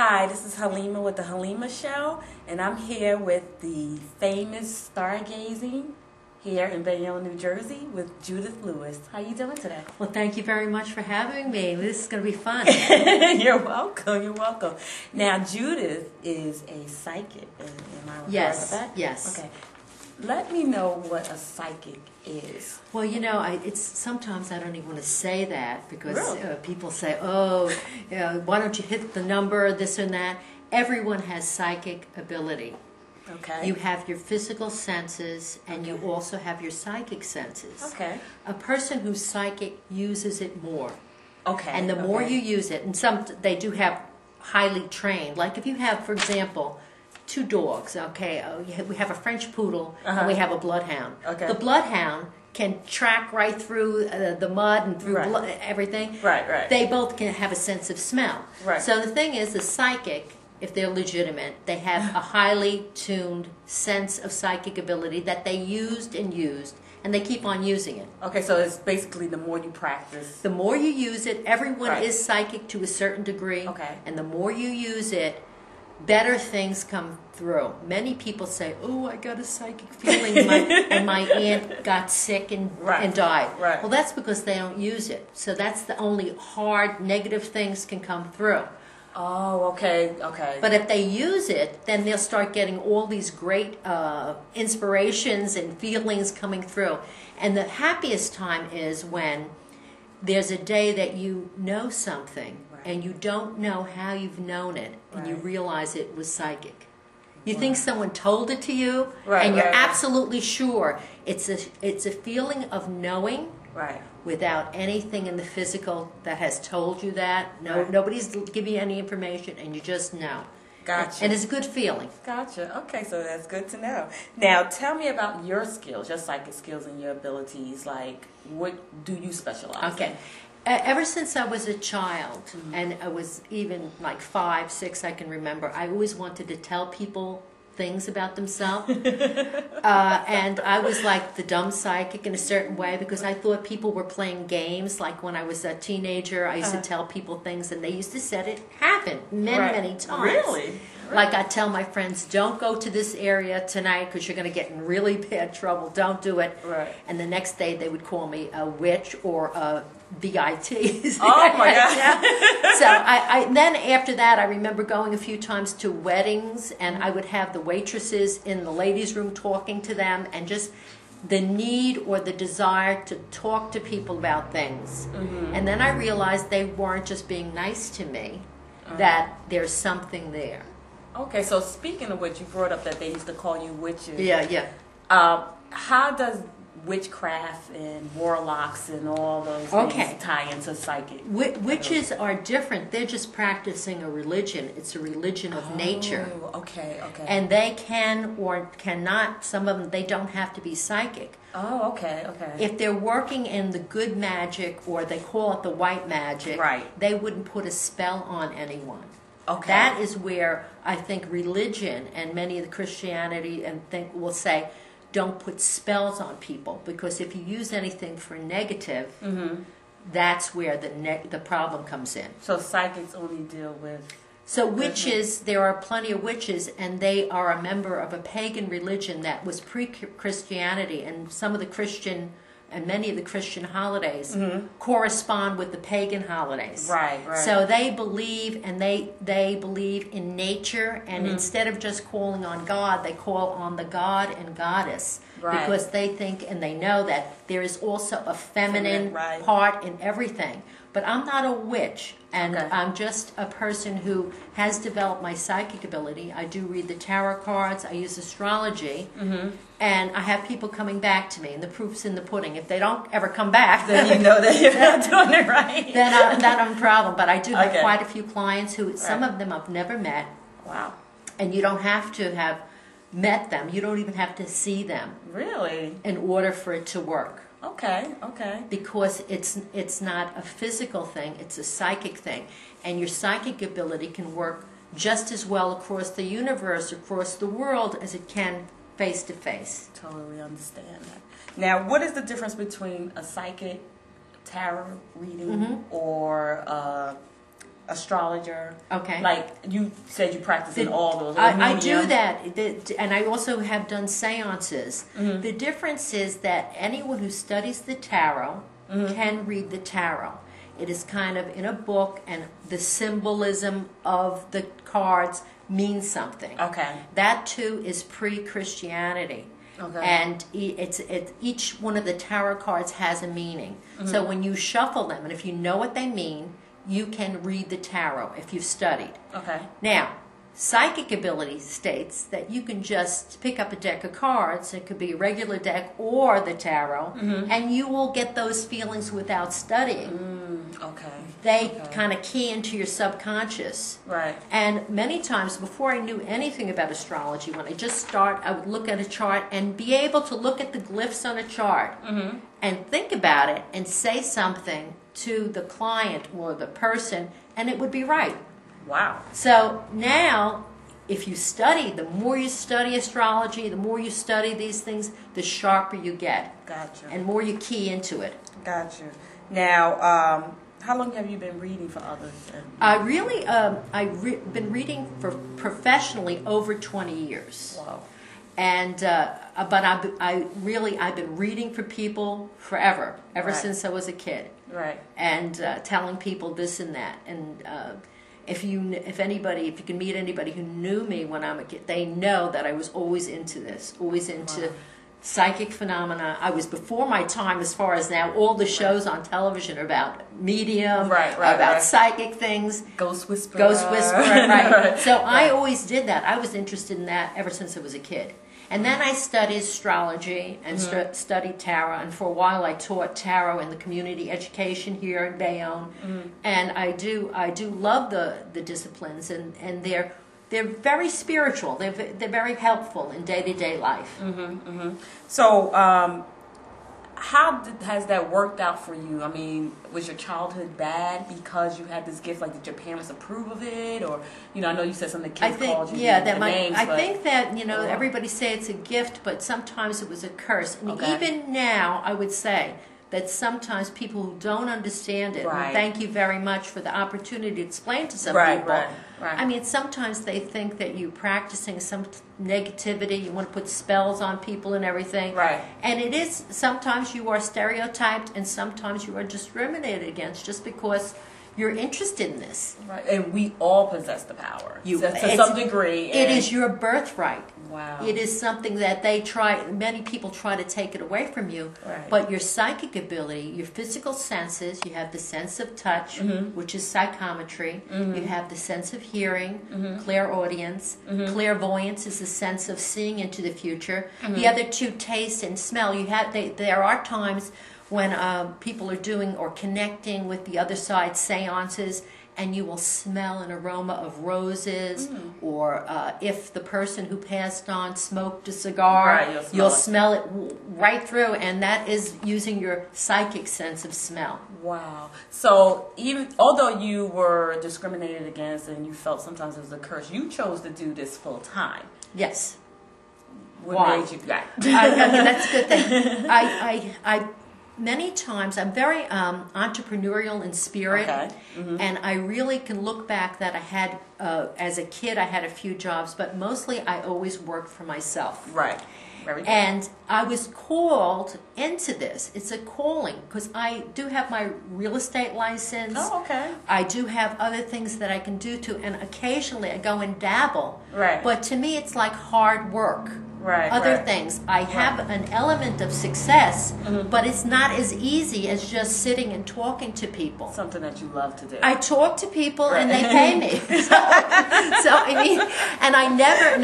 Hi, this is Halimah with the Halimah Show, and I'm here with the famous stargazing here in Bayonne, New Jersey with Judith Lewis. How you doing today? Well, thank you very much for having me. This is going to be fun. You're welcome. You're welcome. Now, Judith is a psychic. Am I right Yes. about that? Yes. Okay. Let me know what a psychic is. Well, it's sometimes I don't even want to say that because Really? people say, "Oh, why don't you hit the number, this and that?" Everyone has psychic ability. Okay. You have your physical senses, and you also have your psychic senses. Okay. A person who's psychic uses it more. Okay. And the more you use it, and they do have highly trained. Like if you have, for example, two dogs, okay, we have a French poodle and we have a bloodhound. Okay. The bloodhound can track right through the mud and through everything. Right. They both can have a sense of smell. Right. So the thing is, the psychic, if they're legitimate, they have a highly tuned sense of psychic ability that they used, and they keep on using it. Okay, so it's basically the more you practice. The more you use it, everyone Right. is psychic to a certain degree. Okay. And the more you use it, better things come through. Many people say, "Oh, I got a psychic feeling and my aunt got sick and died." Right. Well, that's because they don't use it. So that's the only hard, negative things can come through. Oh, okay. But if they use it, then they'll start getting all these great inspirations and feelings coming through. And the happiest time is when there's a day that you know something and you don't know how you've known it, and you realize it was psychic. You think someone told it to you, and you're absolutely sure it's a feeling of knowing. Right. Without anything in the physical that has told you that. Nobody's giving you any information, and you just know. Gotcha. And it's a good feeling. Gotcha. Okay, so that's good to know. Now, tell me about your skills, your psychic skills and your abilities. Like, what do you specialize in? Ever since I was a child, and I was even like 5, 6, I can remember, I always wanted to tell people things about themselves. And I was like the dumb psychic in a certain way because I thought people were playing games. Like when I was a teenager, I used to tell people things, and they used to say it happened many times. Really? Like I tell my friends, "Don't go to this area tonight because you're going to get in really bad trouble. Don't do it." Right. And the next day they would call me a witch or a BIT. Oh my God. So I then after that I remember going a few times to weddings, and I would have the waitresses in the ladies' room talking to them, and just the need or the desire to talk to people about things. And then I realized they weren't just being nice to me, that there's something there. Okay, so speaking of which, you brought up that they used to call you witches. Yeah. How does witchcraft and warlocks and all those things tie into psychic? Witches are different. They're just practicing a religion. It's a religion of nature. Okay. And they can or cannot, some of them, they don't have to be psychic. Oh, okay. If they're working in the good magic, or they call it the white magic, they wouldn't put a spell on anyone. Okay. That is where I think religion and many of the Christianity will say, don't put spells on people, because if you use anything for negative, that's where the problem comes in. So psychics only deal with... So witches, there are plenty of witches, and they are a member of a pagan religion that was pre-Christianity, and some of the Christian and many of the Christian holidays correspond with the pagan holidays. Right. So they believe, and they believe in nature, and instead of just calling on God, they call on the god and goddess, because they think and they know that there is also a feminine part in everything. But I'm not a witch, and I'm just a person who has developed my psychic ability. I do read the tarot cards, I use astrology, and I have people coming back to me, and the proof's in the pudding. If they don't ever come back, then you know that you're not doing it right. Then I'm a problem. But I do have quite a few clients who, some of them I've never met. Wow. And you don't have to have met them. You don't even have to see them. Really? In order for it to work. Okay. Because it's not a physical thing, it's a psychic thing. And your psychic ability can work just as well across the universe, across the world, as it can face to face. Totally understand that. Now, what is the difference between a psychic tarot reading or astrologer. Okay. Like you said, you practice in all those. I do that, and I also have done seances. Mm-hmm. The difference is that anyone who studies the tarot can read the tarot. It is kind of in a book, and the symbolism of the cards means something. Okay. That too is pre-Christianity. Okay. And each one of the tarot cards has a meaning. So when you shuffle them, and if you know what they mean, you can read the tarot if you've studied. Okay. Now, psychic ability states that you can just pick up a deck of cards, it could be a regular deck or the tarot, and you will get those feelings without studying. Okay. They kind of key into your subconscious. Right. And many times before I knew anything about astrology, when I just start, I would look at a chart and be able to look at the glyphs on a chart and think about it and say something to the client or the person, and it would be right. Wow. So now, if you study, the more you study astrology, the more you study these things, the sharper you get. Gotcha. And more you key into it. Gotcha. Now, how long have you been reading for others? I've been reading for professionally over 20 years. Wow. And but I've been reading for people forever, ever since I was a kid. Right. And telling people this and that. And if you can meet anybody who knew me when I'm a kid, they know that I was always into this, always into psychic phenomena. I was before my time as far as now. All the shows on television are about medium, about psychic things. Ghost whisperer. Right. So I always did that. I was interested in that ever since I was a kid. And then I studied astrology and studied tarot. And for a while I taught tarot in the community education here in Bayonne. And I do love the disciplines, and they're very spiritual. They're very helpful in day-to-day life. So, how has that worked out for you? I mean, was your childhood bad because you had this gift? Like, did your parents approve of it, or I know you said some of the kids called you names. I think that everybody say it's a gift, but sometimes it was a curse. And even now, I would say that sometimes people who don't understand it, and thank you very much for the opportunity to explain to some people. I mean, sometimes they think that you're practicing some negativity, you want to put spells on people and everything. Right. And it is, sometimes you are stereotyped and sometimes you are discriminated against just because you're interested in this. Right. And we all possess the power to some degree. It is your birthright. Wow. It is something that many people try to take it away from you. Right. But your psychic ability, your physical senses, you have the sense of touch, which is psychometry. You have the sense of hearing, clairaudience. Clairvoyance is the sense of seeing into the future. The other two, taste and smell, there are times when people are doing or connecting with the other side seances, and you will smell an aroma of roses, or if the person who passed on smoked a cigar, you'll smell it right through, and that is using your psychic sense of smell. Wow. So although you were discriminated against and you felt sometimes it was a curse, you chose to do this full time. Yes. What made you that's a good thing. Many times I'm very entrepreneurial in spirit, and I really can look back that I had, as a kid, I had a few jobs, but mostly I always worked for myself. Right. Very good. And I was called into this. It's a calling, because I do have my real estate license. Oh, okay. I do have other things that I can do too, and occasionally I go and dabble. Right. But to me, it's like hard work. Right. Other things. I have an element of success, but it's not as easy as just sitting and talking to people. Something that you love to do. I talk to people and they pay me. So I mean, and I never.